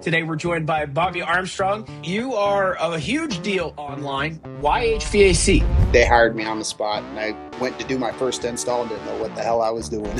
Today we're joined by Bobby Armstrong. You are a huge deal online. Why HVAC? They hired me on the spot, and I went to do my first install and didn't know what the hell I was doing.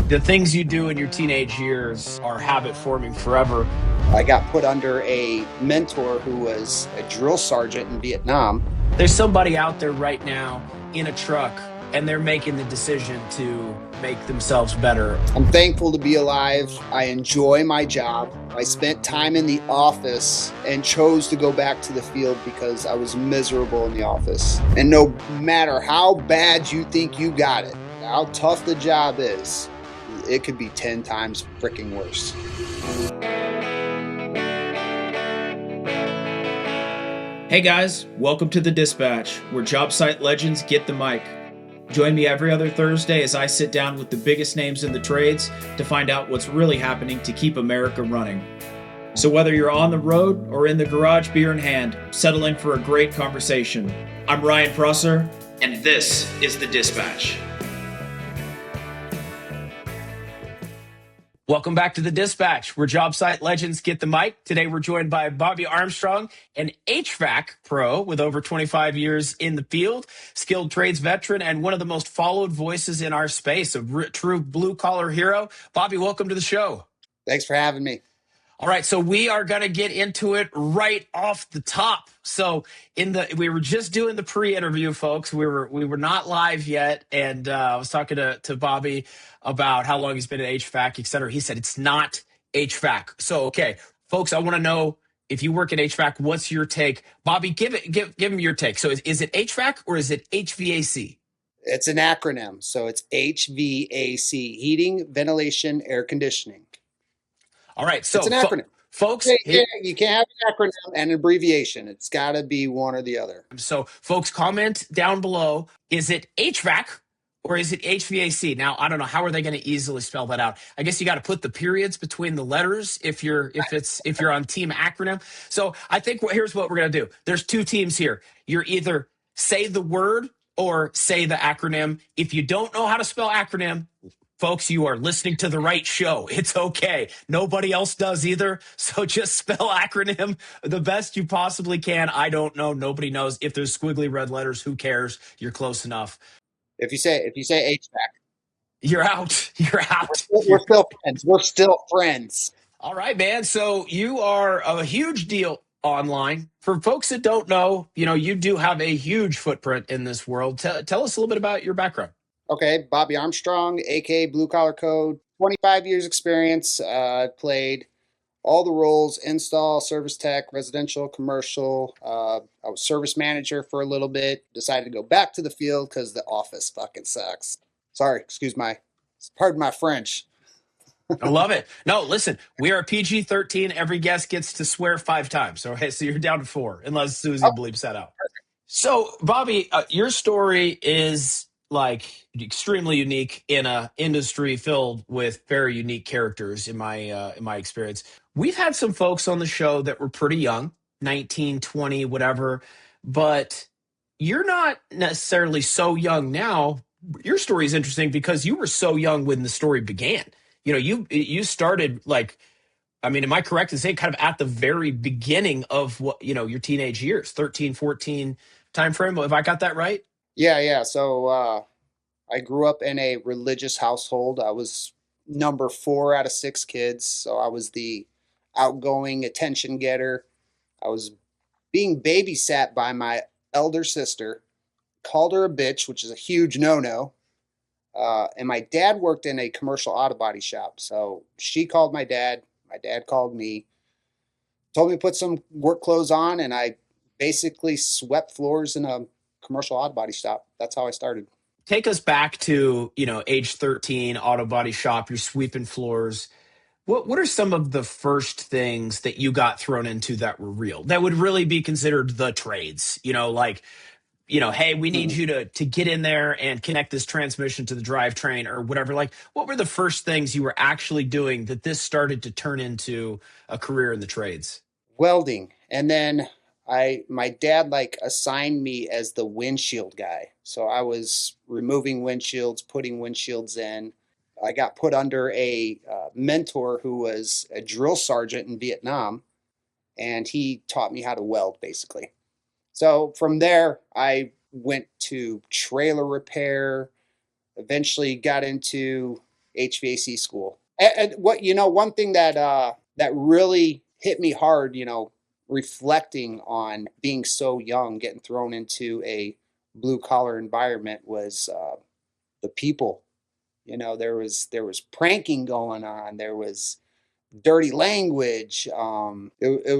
The things you do in your teenage years are habit forming forever. I got put under a mentor who was a drill sergeant in Vietnam. There's somebody out there right now in a truck, and they're making the decision to make themselves better. I'm thankful to be alive. I enjoy my job. I spent time in the office and chose to go back to the field because I was miserable in the office. And no matter how bad you think you got it, how tough the job is, it could be 10 times freaking worse. Hey guys, welcome to The Dispatch, where job site legends get the mic. Join me every other Thursday as I sit down with the biggest names in the trades to find out what's really happening to keep America running. So whether you're on the road or in the garage, beer in hand, settle in for a great conversation. I'm Ryan Prosser, and this is The Dispatch. Welcome back to The Dispatch, where job site legends get the mic. Today we're joined by Bobby Armstrong, an HVAC pro with over 25 years in the field, skilled trades veteran, and one of the most followed voices in our space, a true blue-collar hero. Bobby, welcome to the show. Thanks for having me. All right, so we are going to get into it right off the top. So we were just doing the pre-interview, folks. We were not live yet, and I was talking to Bobby about how long he's been at HVAC, et cetera. He said it's not HVAC. So, okay, folks, I want to know, if you work in HVAC, what's your take? Bobby, give him your take. So is it HVAC or is it HVAC? It's an acronym. So it's HVAC, heating, ventilation, air conditioning. All right, so it's an acronym. Folks, you can't have an acronym and an abbreviation. It's got to be one or the other. So, folks, comment down below. Is it HVAC or is it HVAC? Now, I don't know. How are they going to easily spell that out? I guess you got to put the periods between the letters if you're on team acronym. So, I think here's what we're going to do. There's two teams here. You're either say the word or say the acronym. If you don't know how to spell acronym, folks, you are listening to the right show. It's okay. Nobody else does either. So just spell acronym the best you possibly can. I don't know. Nobody knows. If there's squiggly red letters, who cares? You're close enough. If you say HVAC, you're out. You're out. We're still friends. We're still friends. All right, man. So you are a huge deal online. For folks that don't know, you do have a huge footprint in this world. Tell us a little bit about your background. Okay, Bobby Armstrong, aka Blue Collar Code, 25 years experience. Played all the roles: install, service tech, residential, commercial. I was service manager for a little bit. Decided to go back to the field because the office fucking sucks. Sorry, pardon my French. I love it. No, listen, we are PG-13. Every guest gets to swear 5 times. Okay, so you're down to 4, unless Susie bleeps that out. So, Bobby, your story is extremely unique in a industry filled with very unique characters in my experience. We've had some folks on the show that were pretty young, 19, 20, whatever, but you're not necessarily so young now. Your story is interesting because you were so young when the story began. You started am I correct in saying kind of at the very beginning of what, your teenage years, 13, 14 timeframe? Have I got that right? Yeah. So I grew up in a religious household. I was number 4 out of 6 kids. So I was the outgoing attention getter. I was being babysat by my elder sister, called her a bitch, which is a huge no-no. And my dad worked in a commercial auto body shop. So she called my dad. My dad called me, told me to put some work clothes on, and I basically swept floors in a commercial auto body shop. That's how I started. Take us back to, age 13, auto body shop, you're sweeping floors. What are some of the first things that you got thrown into that were real, that would really be considered the trades? Hey, we need you to get in there and connect this transmission to the drivetrain or whatever. What were the first things you were actually doing that this started to turn into a career in the trades? Welding. And then my dad assigned me as the windshield guy. So I was removing windshields, putting windshields in. I got put under a mentor who was a drill sergeant in Vietnam, and he taught me how to weld basically. So from there, I went to trailer repair, eventually got into HVAC school. And what, one thing that that really hit me hard, reflecting on being so young, getting thrown into a blue collar environment was the people. There was pranking going on. There was dirty language. It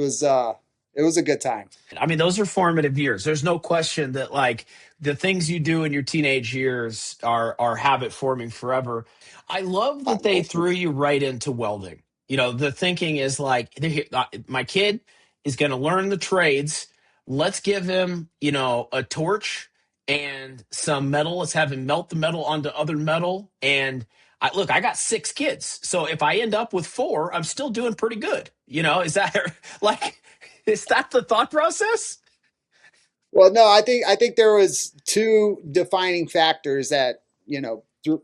was a good time. I mean, those are formative years. There's no question that like the things you do in your teenage years are habit forming forever. I love that they No, threw you right into welding. The thinking is like, my kid is going to learn the trades. Let's give him, a torch and some metal. Let's have him melt the metal onto other metal. And look, I got 6 kids. So if I end up with 4, I'm still doing pretty good. Is that like, is that the thought process? well, no, I think there was two defining factors that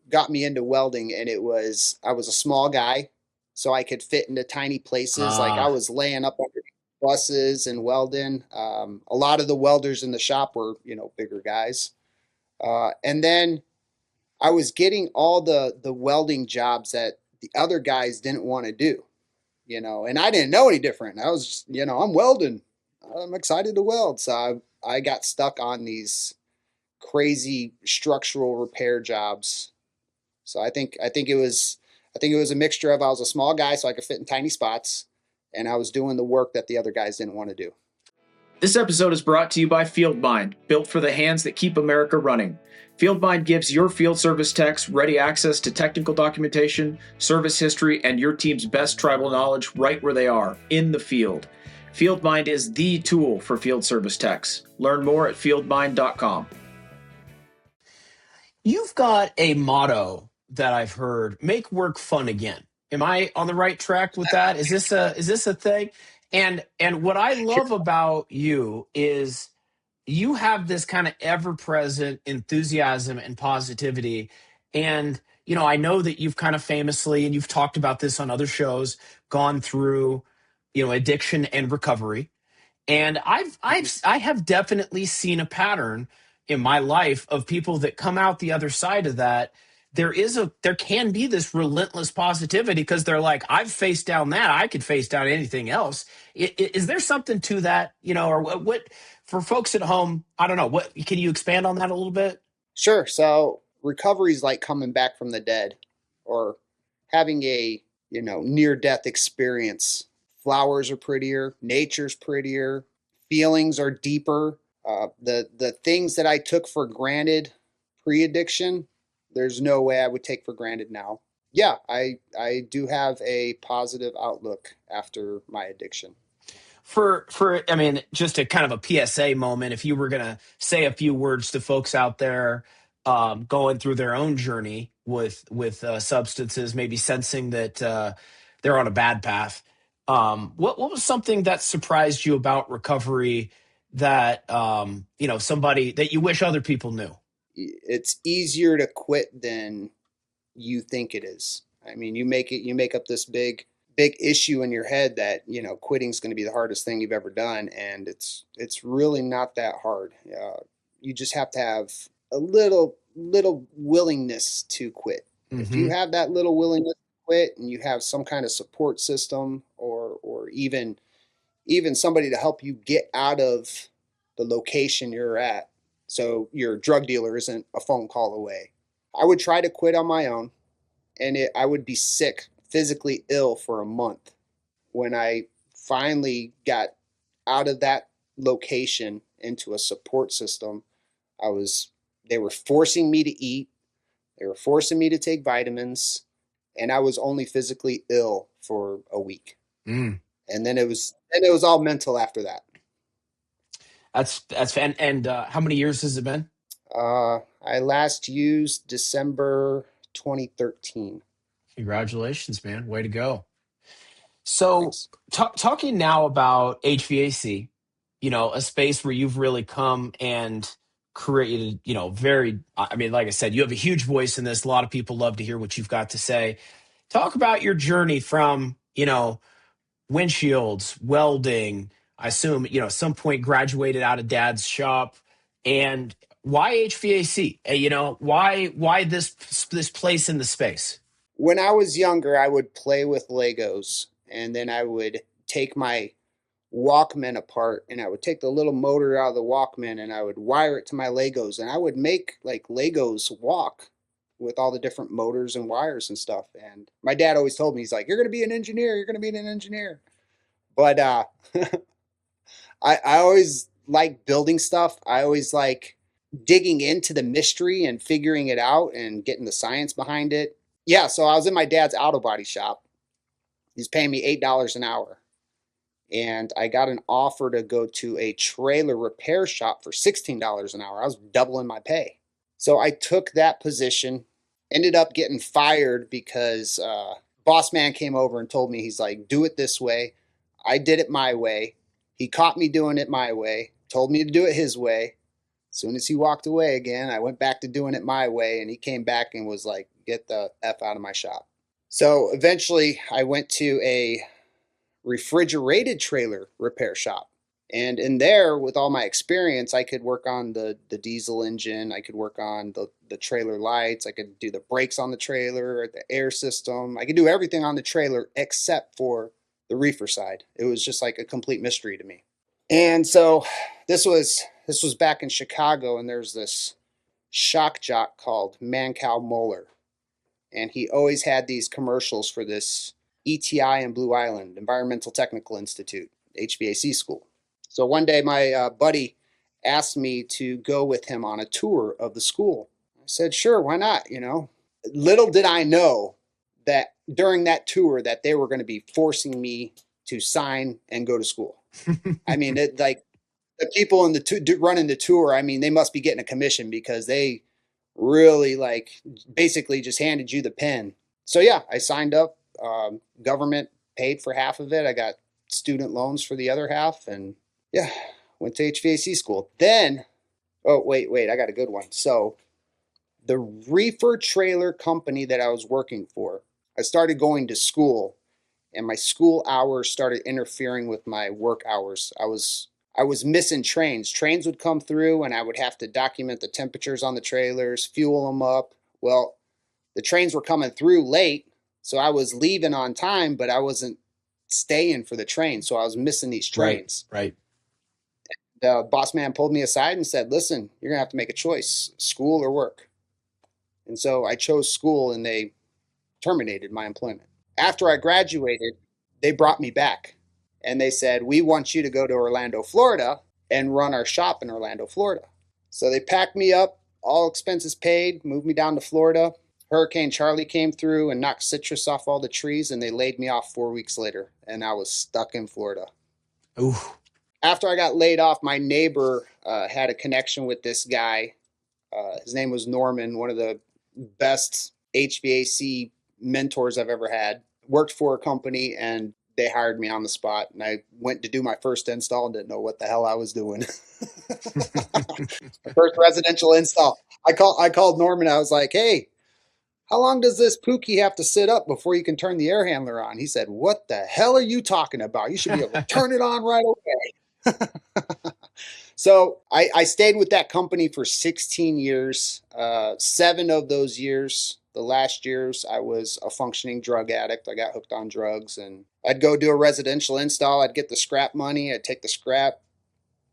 got me into welding, and it was I was a small guy, so I could fit into tiny places. Like I Ah, was laying up under buses and welding. A lot of the welders in the shop were bigger guys, and then I was getting all the welding jobs that the other guys didn't want to do. And I didn't know any different. I was, I'm welding. I'm excited to weld. So I got stuck on these crazy structural repair jobs. So I think it was a mixture of I was a small guy so I could fit in tiny spots, and I was doing the work that the other guys didn't want to do. This episode is brought to you by FieldMind, built for the hands that keep America running. FieldMind gives your field service techs ready access to technical documentation, service history, and your team's best tribal knowledge right where they are, in the field. FieldMind is the tool for field service techs. Learn more at fieldmind.com. you've got a motto that I've heard: "Make work fun again." Am I on the right track with that? Is this a thing? And what I Sure. love about you is you have this kind of ever-present enthusiasm and positivity. And I know that you've kind of famously, and you've talked about this on other shows, gone through addiction and recovery. And I have definitely seen a pattern in my life of people that come out the other side of that. There can be this relentless positivity because they're like, I've faced down that, I could face down anything else. Is there something to that, or what for folks at home? I don't know. What can you expand on that a little bit? Sure. So recovery is like coming back from the dead or having a, near death experience. Flowers are prettier, nature's prettier, feelings are deeper. The things that I took for granted pre-addiction, there's no way I would take for granted now. Yeah, I do have a positive outlook after my addiction. For I mean, just a kind of a PSA moment, if you were going to say a few words to folks out there going through their own journey with substances, maybe sensing that they're on a bad path, what was something that surprised you about recovery that somebody that you wish other people knew? It's easier to quit than you think it is. I mean, you make up this big issue in your head that quitting is going to be the hardest thing you've ever done, and it's really not that hard. You just have to have a little willingness to quit. If you Hmm. have that little willingness to quit, and you have some kind of support system, or even somebody to help you get out of the location you're at, so your drug dealer isn't a phone call away. I would try to quit on my own, and I would be sick, physically ill for a month. When I finally got out of that location into a support system, I was they were forcing me to eat, they were forcing me to take vitamins, and I was only physically ill for a week. Mm. And then it was all mental after that. That's and how many years has it been? I last used December 2013. Congratulations, man! Way to go. So, Thanks. talking now about HVAC, a space where you've really come and created, very, I mean, like I said, you have a huge voice in this. A lot of people love to hear what you've got to say. Talk about your journey from, windshields, welding. I assume, at some point graduated out of dad's shop, and why HVAC? Why this place in the space? When I was younger, I would play with Legos, and then I would take my Walkman apart, and I would take the little motor out of the Walkman and I would wire it to my Legos, and I would make like Legos walk with all the different motors and wires and stuff. And my dad always told me, he's like, "You're going to be an engineer. You're going to be an engineer." But I always like building stuff. I always like digging into the mystery and figuring it out and getting the science behind it. Yeah, so I was in my dad's auto body shop. He's paying me $8 an hour. And I got an offer to go to a trailer repair shop for $16 an hour. I was doubling my pay. So I took that position, ended up getting fired because boss man came over and told me, he's like, do it this way. I did it my way. He caught me doing it my way, told me to do it his way. As soon as he walked away again, I went back to doing it my way, and he came back and was like, get the F out of my shop. So eventually I went to a refrigerated trailer repair shop. And in there, with all my experience, I could work on the diesel engine. I could work on the trailer lights. I could do the brakes on the trailer, the air system. I could do everything on the trailer except for the reefer side. It was just like a complete mystery to me. And so this was back in Chicago, and there's this shock jock called Mancow Moeller. And he always had these commercials for this ETI in Blue Island, Environmental Technical Institute, HVAC school. So one day my buddy asked me to go with him on a tour of the school. I said, sure, why not? Little did I know that during that tour that they were going to be forcing me to sign and go to school. I mean, like the people in running the tour, I mean, they must be getting a commission because they really basically just handed you the pen. So yeah, I signed up. Government paid for half of it. I got student loans for the other half, and yeah, went to HVAC school. Then, oh wait, I got a good one. So the reefer trailer company that I was working for, I started going to school, and my school hours started interfering with my work hours. I was missing trains. Trains would come through, and I would have to document the temperatures on the trailers, fuel them up. Well, the trains were coming through late, so I was leaving on time, but I wasn't staying for the train, so I was missing these trains. Right. The boss man pulled me aside and said, listen, you're going to have to make a choice, school or work. And so I chose school, and they terminated my employment. After I graduated, they brought me back, and they said, we want you to go to Orlando, Florida, and run our shop in Orlando, Florida. So they packed me up, all expenses paid, moved me down to Florida. Hurricane Charlie came through and knocked citrus off all the trees, and they laid me off 4 weeks later, and I was stuck in Florida. Ooh. After I got laid off, my neighbor had a connection with this guy. His name was Norman, one of the best HVAC mentors I've ever had. Worked for a company, and they hired me on the spot, and I went to do my first install and didn't know what the hell I was doing. My first residential install. I called Norman. I was like, hey, how long does this Pookie have to sit up before you can turn the air handler on? He said, what the hell are you talking about? You should be able to turn it on right away. So I stayed with that company for 16 years. 7 of those years, the last years, I was a functioning drug addict. I got hooked on drugs, and I'd go do a residential install. I'd get the scrap money. I'd take the scrap,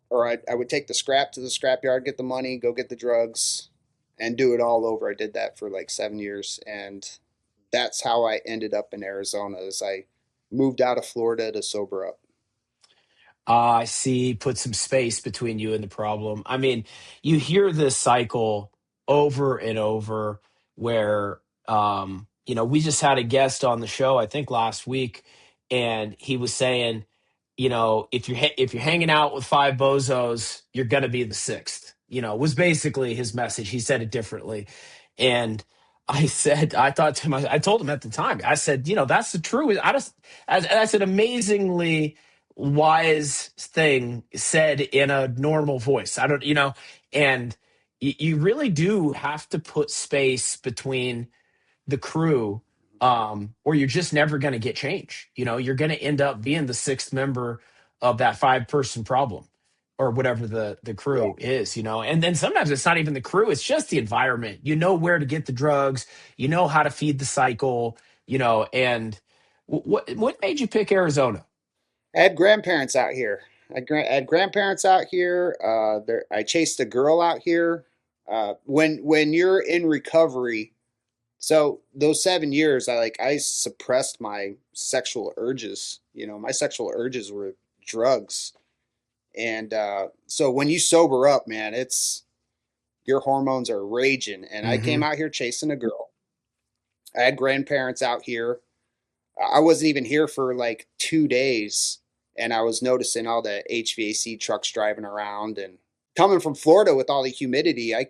or I would take the scrap to the scrap yard, get the money, go get the drugs, and do it all over. I did that for like 7 years, and that's how I ended up in Arizona. As I moved out of Florida to sober up. I see. Put some space between you and the problem. I mean, you hear this cycle over and over where, we just had a guest on the show, I think last week, and he was saying, if you're hanging out with 5 bozos, you're gonna be the 6th. Was basically his message. He said it differently, and I told him at the time, I said, that's the truth. That's an amazingly wise thing said in a normal voice. I don't, and you really do have to put space between the crew, or you're just never going to get change. You're going to end up being the sixth member of that five-person problem, or whatever the Yeah. crew is. And then sometimes it's not even the crew, it's just the environment. You know where to get the drugs, you know how to feed the cycle. And what made you pick Arizona? I had grandparents out here. I had grandparents out here. I chased a girl out here. When you're in recovery, so those 7 years, I suppressed my sexual urges. My sexual urges were drugs, and so when you sober up, man, it's your hormones are raging. And I came Hmm. out here chasing a girl. I had grandparents out here. I wasn't even here for like 2 days, and I was noticing all the HVAC trucks driving around. And coming from Florida with all the humidity, I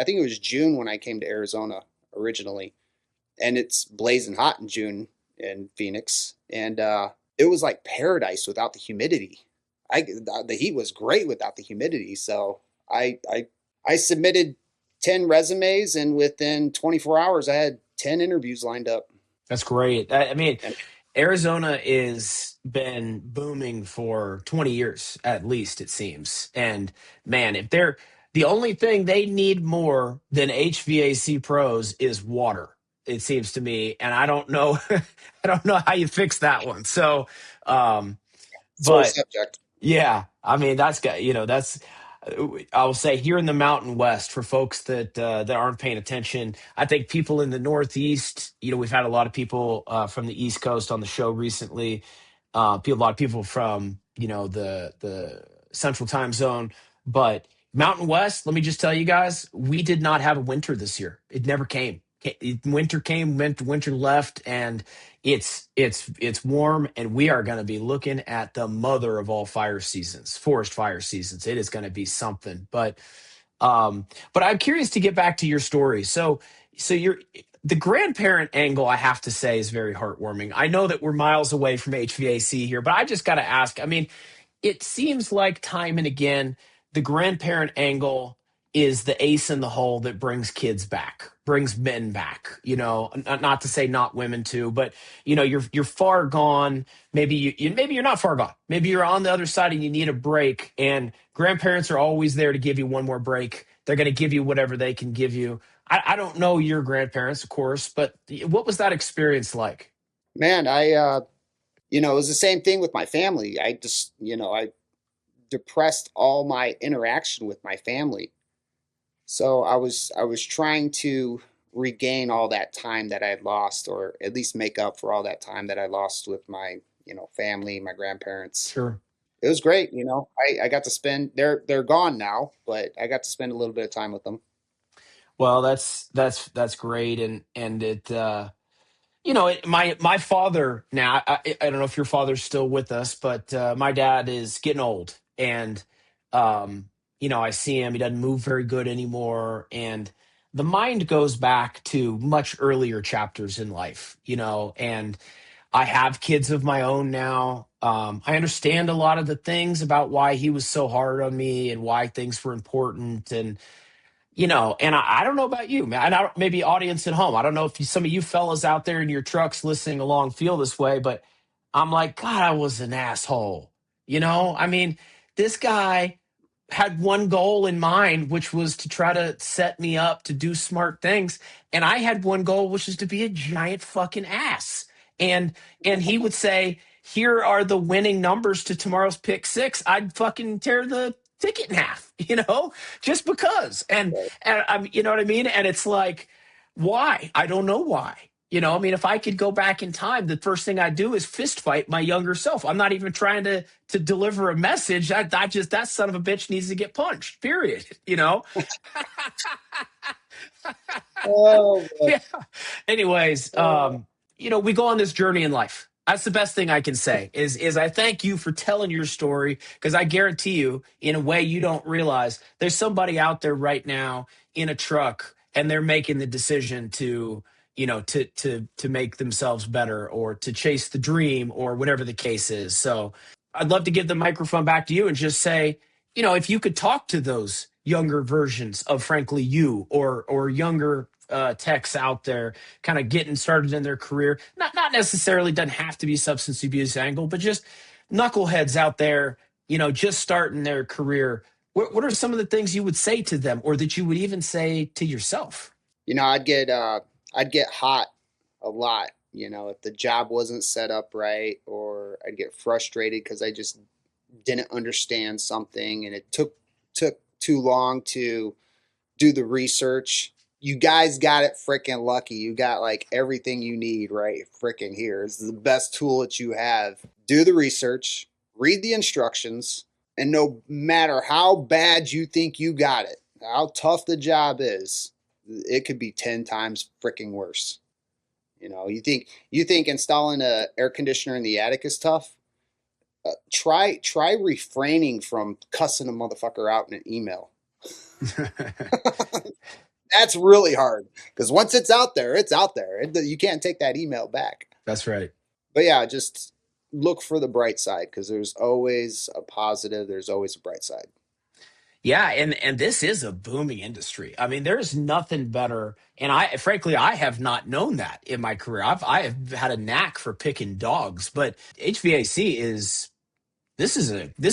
think it was June when I came to Arizona originally, and it's blazing hot in June in Phoenix, and it was like paradise without the humidity. The heat was great without the humidity, so I I I submitted 10 resumes, and within 24 hours, I had 10 interviews lined up. That's great. I mean, And Arizona is been booming for 20 years at least, it seems. And man, if they're the only thing they need more than HVAC pros is water, it seems to me. And I don't know, I don't know how you fix that one. So, um, sore but subject. yeah, I mean that's got that's. I will say here in the Mountain West for folks that aren't paying attention. I think people in the Northeast. We've had a lot of people from the East Coast on the show recently. A lot of people from the Central Time Zone, but Mountain West. Let me just tell you guys, we did not have a winter this year. It never came. Winter came, winter left, and it's warm, and we are going to be looking at the mother of all fire seasons, forest fire seasons. It is going to be something. But I'm curious to get back to your story. So you're the grandparent angle, I have to say, is very heartwarming. I know that we're miles away from HVAC here, but I just got to ask. I mean, it seems like time and again the grandparent angle is the ace in the hole that brings kids back, brings men back. Not to say not women too, but you're far gone. Maybe maybe you're not far gone. Maybe you're on the other side and you need a break. And grandparents are always there to give you one more break. They're going to give you whatever they can give you. I don't know your grandparents, of course, but what was that experience like? Man, it was the same thing with my family. I just, I depressed all my interaction with my family. So I was trying to regain all that time that I had lost, or at least make up for all that time that I lost with my, family, my grandparents. Sure. It was great. I got to spend, they're gone now, but I got to spend a little bit of time with them. Well, that's great, and my father now. I don't know if your father's still with us, but my dad is getting old, and um, I see him. He doesn't move very good anymore, and the mind goes back to much earlier chapters in life. And I have kids of my own now. I understand a lot of the things about why he was so hard on me and why things were important, and I don't know about you, man. Maybe audience at home. I don't know if some of you fellas out there in your trucks listening along feel this way, but I'm like, God, I was an asshole. I mean, this guy had one goal in mind, which was to try to set me up to do smart things. And I had one goal, which is to be a giant fucking ass. And he would say, here are the winning numbers to tomorrow's pick six. I'd fucking tear the ticket in half, just because. And I'm, you know what I mean? And it's like, why? I don't know why. I mean, if I could go back in time, the first thing I do is fist fight my younger self. I'm not even trying to deliver a message. I just that son of a bitch needs to get punched. Period. Oh, boy. Yeah. Anyways, we go on this journey in life. That's the best thing I can say is I thank you for telling your story, because I guarantee you, in a way you don't realize, there's somebody out there right now in a truck, and they're making the decision to to make themselves better, or to chase the dream, or whatever the case is. So I'd love to give the microphone back to you and just say, if you could talk to those younger versions of, frankly, you or younger techs out there kind of getting started in their career? Not necessarily, doesn't have to be substance abuse angle, but just knuckleheads out there, just starting their career. What are some of the things you would say to them, or that you would even say to yourself? I'd get hot a lot, if the job wasn't set up right, or I'd get frustrated because I just didn't understand something and it took too long to do the research. You guys got it freaking lucky. You got like everything you need right freaking here. This is the best tool that you have. Do the research, read the instructions, and no matter how bad you think you got it, how tough the job is, it could be 10 times freaking worse. You think installing a air conditioner in the attic is tough? Try refraining from cussing a motherfucker out in an email. That's really hard because once it's out there, it's out there. You can't take that email back. That's right. But yeah, just look for the bright side because there's always a positive. There's always a bright side. Yeah, and this is a booming industry. I mean, there's nothing better. And frankly, I have not known that in my career. I have had a knack for picking dogs, but HVAC this is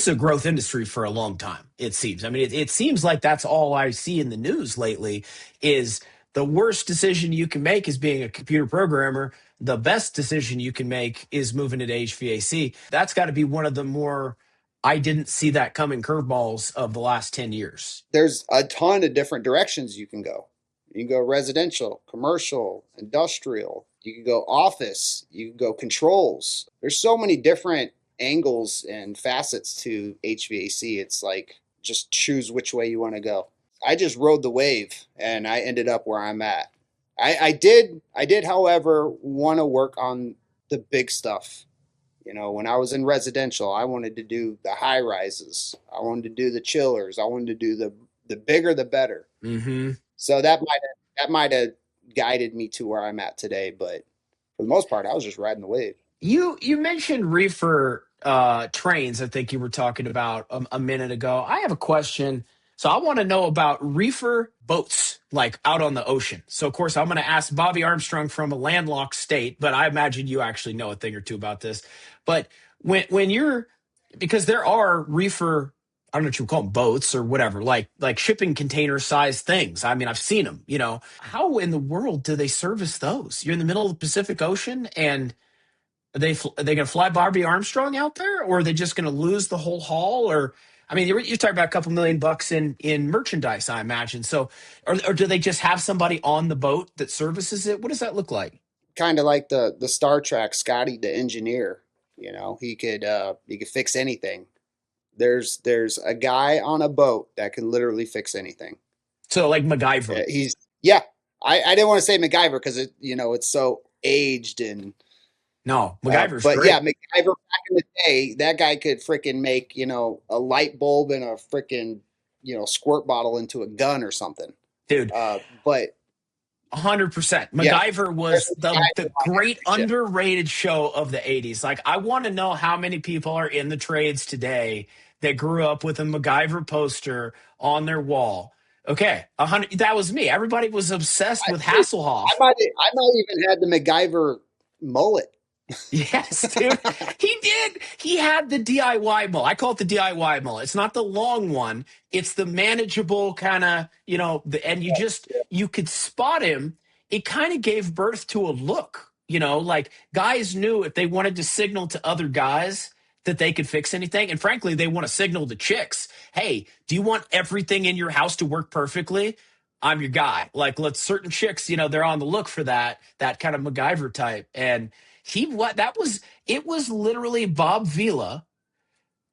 a growth industry for a long time, it seems. I mean, it seems like that's all I see in the news lately is the worst decision you can make is being a computer programmer. The best decision you can make is moving to HVAC. That's got to be one of the more I didn't see that coming curveballs of the last 10 years. There's a ton of different directions you can go. You can go residential, commercial, industrial. You can go office. You can go controls. There's so many different angles and facets to HVAC. It's like just choose which way you want to go. I just rode the wave and I ended up where I'm at. I did, however, want to work on the big stuff. When I was in residential, I wanted to do the high rises. I wanted to do the chillers. I wanted to do the bigger, the better. Mm-hmm. So that might have guided me to where I'm at today. But for the most part, I was just riding the wave. You mentioned reefer trains. I think you were talking about a minute ago. I have a question. So I want to know about reefer boats, like out on the ocean. So of course I'm going to ask Bobby Armstrong from a landlocked state, but I imagine you actually know a thing or two about this. But when you're, because there are reefer, I don't know what you would call them, boats or whatever, like shipping container size things. I mean, I've seen them. How in the world do they service those? You're in the middle of the Pacific Ocean, and are they going to fly Barbie Armstrong out there, or are they just going to lose the whole haul? Or, I mean, you're talking about a couple $1 million in merchandise, I imagine. So, or do they just have somebody on the boat that services it? What does that look like? Kind of like the Star Trek Scotty, the engineer. He could fix anything. There's a guy on a boat that can literally fix anything. So, like MacGyver. Yeah. I didn't want to say MacGyver because it's so aged and. No, MacGyver's but great. yeah, MacGyver back in the day, that guy could freaking make, a light bulb and a freaking, squirt bottle into a gun or something. Dude. But 100%. MacGyver was the great underrated show of the 80s. Like, I want to know how many people are in the trades today that grew up with a MacGyver poster on their wall. Okay, 100. That was me. Everybody was obsessed with Hasselhoff. I might even had the MacGyver mullet. Yes, dude. He did. He had the DIY mullet. I call it the DIY mullet. It's not the long one. It's the manageable kind of, and you could spot him. It kind of gave birth to a look, like guys knew if they wanted to signal to other guys that they could fix anything. And frankly, they want to signal to chicks. Hey, do you want everything in your house to work perfectly? I'm your guy. Like, certain chicks, they're on the look for that kind of MacGyver type. And it was literally Bob Vila,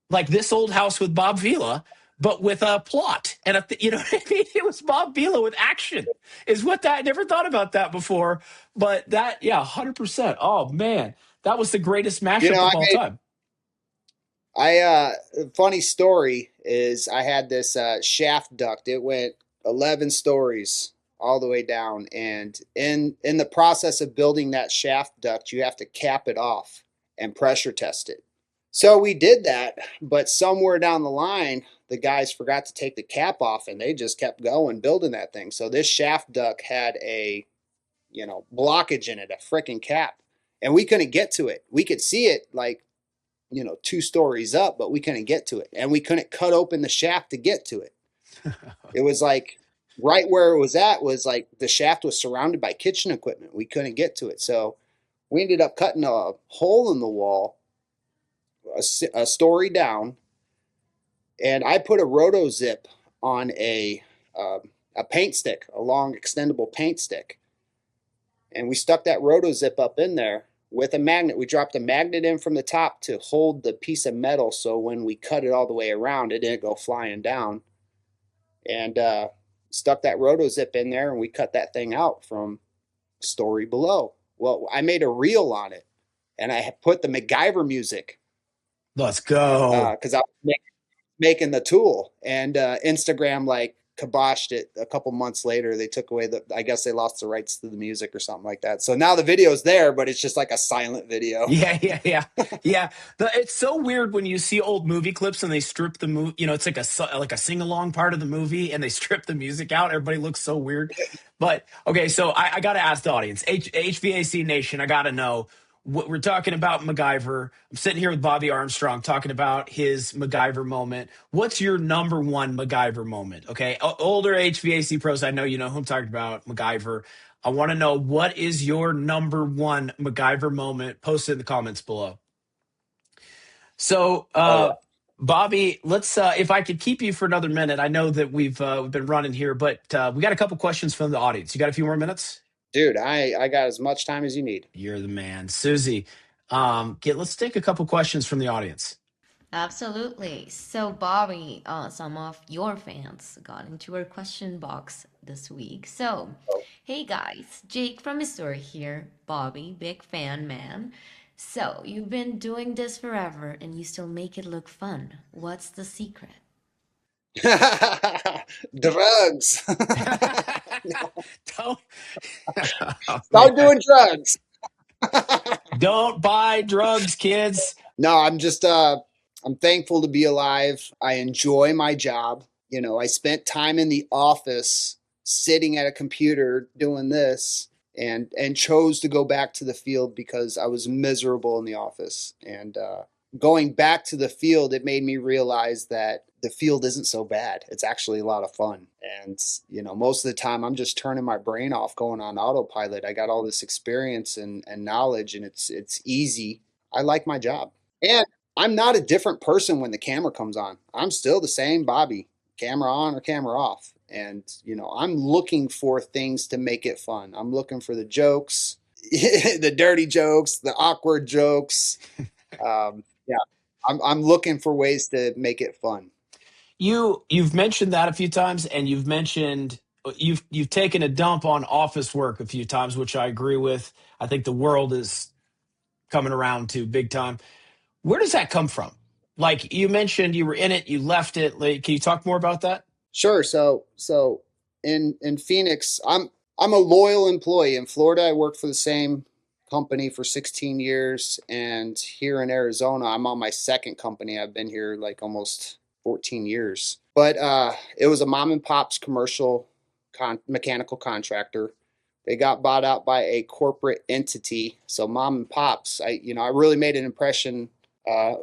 like This Old House with Bob Vila, but with a plot. And you know what I mean? It was Bob Vila with action is what I never thought about that before. But 100%. Oh man, that was the greatest mashup of all time. Funny story is I had this shaft duct. It went 11 stories all the way down, and in the process of building that shaft duct, you have to cap it off and pressure test it. So we did that, but somewhere down the line, the guys forgot to take the cap off and they just kept going building that thing. So this shaft duct had a, blockage in it, a freaking cap, and we couldn't get to it. We could see it like, 2 stories up, but we couldn't get to it, and we couldn't cut open the shaft to get to it. It was like right where it was at was like the shaft was surrounded by kitchen equipment. We couldn't get to it. So we ended up cutting a hole in the wall, a story down, and I put a roto zip on a paint stick, a long extendable paint stick, and we stuck that roto zip up in there with a magnet. We dropped a magnet in from the top to hold the piece of metal, so when we cut it all the way around, it didn't go flying down. And stuck that roto zip in there, and we cut that thing out from story below. Well, I made a reel on it, and I put the MacGyver music. Let's go. Because I was making the tool, and Instagram like kiboshed it a couple months later. They took away I guess they lost the rights to the music or something like that. So now the video's there, but it's just like a silent video. Yeah. Yeah. It's so weird when you see old movie clips and they strip the movie. It's like a sing along part of the movie, and they strip the music out. Everybody looks so weird. But okay, so I got to ask the audience, HVAC Nation. I got to know. We're talking about MacGyver. I'm sitting here with Bobby Armstrong talking about his MacGyver moment. What's your number one MacGyver moment? Okay, older HVAC pros, I know you know who I'm talking about, MacGyver. I want to know, what is your number one MacGyver moment? Post it in the comments below. So, Bobby, let's. If I could keep you for another minute, I know that we've been running here, but we got a couple questions from the audience. You got a few more minutes? Dude, I got as much time as you need. You're the man, Susie. Let's take a couple questions from the audience. Absolutely. So, Bobby, some of your fans got into our question box this week. So, hey guys, Jake from Missouri here. Bobby, big fan, man. So, you've been doing this forever and you still make it look fun. What's the secret? Drugs. Don't, Stop doing drugs. Don't buy drugs, kids. No, I'm just I'm thankful to be alive. I enjoy my job. I spent time in the office sitting at a computer doing this, and chose to go back to the field because I was miserable in the office. And going back to the field, it made me realize that the field isn't so bad. It's actually a lot of fun. And, most of the time I'm just turning my brain off, going on autopilot. I got all this experience and knowledge, and it's easy. I like my job. And I'm not a different person when the camera comes on. I'm still the same Bobby, camera on or camera off. And, I'm looking for things to make it fun. I'm looking for the jokes, the dirty jokes, the awkward jokes. Yeah, I'm looking for ways to make it fun. You've mentioned that a few times, and you've mentioned you've taken a dump on office work a few times, which I agree with. I think the world is coming around to big time. Where does that come from? Like you mentioned, you were in it, you left it. Like, can you talk more about that? Sure. So in Phoenix, I'm a loyal employee. In Florida, I worked for the same company for 16 years, and here in Arizona, I'm on my second company. I've been here like almost 14 years. But it was a mom and pop's commercial mechanical contractor. They got bought out by a corporate entity. So mom and pops, I really made an impression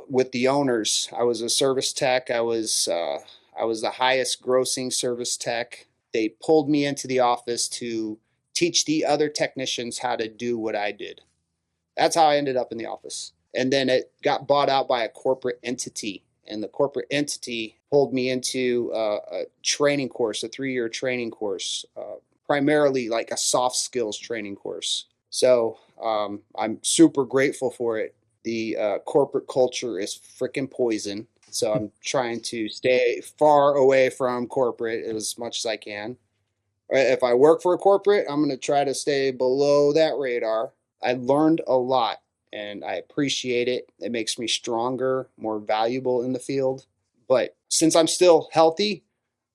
with the owners. I was a service tech. I was the highest grossing service tech. They pulled me into the office to teach the other technicians how to do what I did. That's how I ended up in the office. And then it got bought out by a corporate entity. And the corporate entity pulled me into a training course, a 3-year training course, primarily like a soft skills training course. So I'm super grateful for it. The corporate culture is freaking poison. So I'm trying to stay far away from corporate as much as I can. If I work for a corporate, I'm going to try to stay below that radar. I learned a lot, and I appreciate it. It makes me stronger, more valuable in the field. But since I'm still healthy,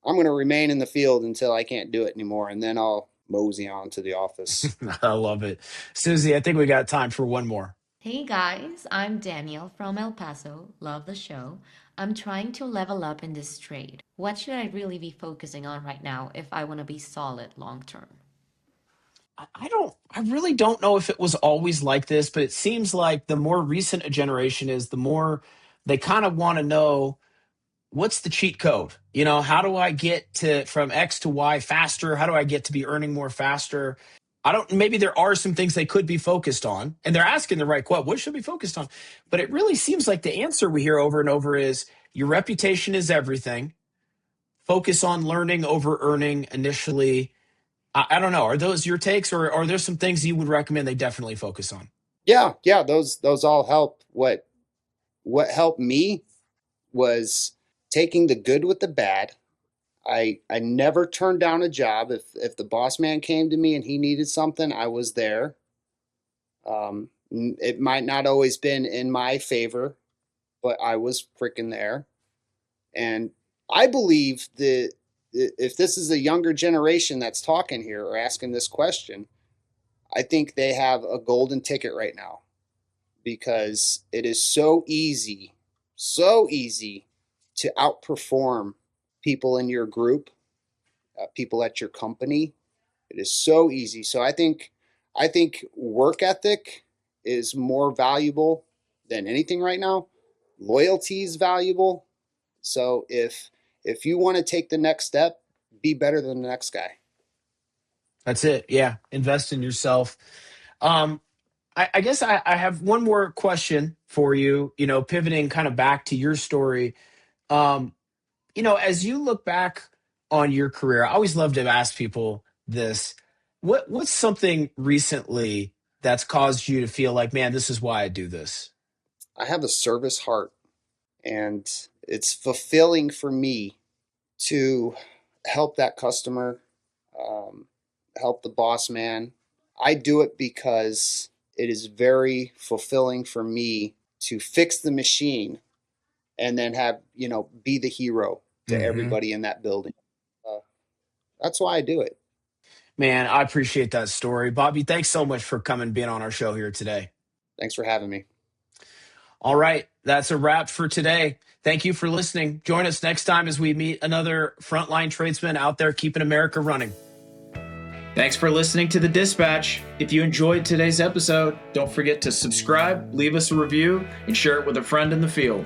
I'm going to remain in the field until I can't do it anymore, and then I'll mosey on to the office. I love it. Susie, I think we got time for one more. Hey guys, I'm Danielle from El Paso. Love the show. I'm trying to level up in this trade. What should I really be focusing on right now if I want to be solid long term? I really don't know if it was always like this, but it seems like the more recent a generation is, the more they kind of want to know what's the cheat code? How do I get to from X to Y faster? How do I get to be earning more faster? I don't, maybe there are some things they could be focused on, and they're asking the right question. What should be focused on? But it really seems like the answer we hear over and over is your reputation is everything. Focus on learning over earning initially. I don't know. Are those your takes, or are there some things you would recommend they definitely focus on? Yeah, those all help. What helped me was taking the good with the bad. I never turned down a job. If the boss man came to me and he needed something, I was there. It might not always been in my favor, but I was freaking there. And I believe that if this is a younger generation that's talking here or asking this question, I think they have a golden ticket right now because it is so easy to outperform people in your group, people at your company. It is so easy. So I think work ethic is more valuable than anything right now. Loyalty is valuable. So if you want to take the next step, be better than the next guy. That's it. Yeah. Invest in yourself. Um, I guess I have one more question for you, pivoting kind of back to your story. Um, as you look back on your career, I always love to ask people this. What's something recently that's caused you to feel like, man, this is why I do this? I have a service heart, and it's fulfilling for me to help that customer, um, help the boss man. I do it because it is very fulfilling for me to fix the machine and then have, be the hero to Hmm. everybody in that building. Uh, that's why I do it. Man, I appreciate that story. Bobby, thanks so much for coming, being on our show here today. Thanks for having me. All right, that's a wrap for today. Thank you for listening. Join us next time as we meet another frontline tradesman out there keeping America running. Thanks for listening to The Dispatch. If you enjoyed today's episode, don't forget to subscribe, leave us a review, and share it with a friend in the field.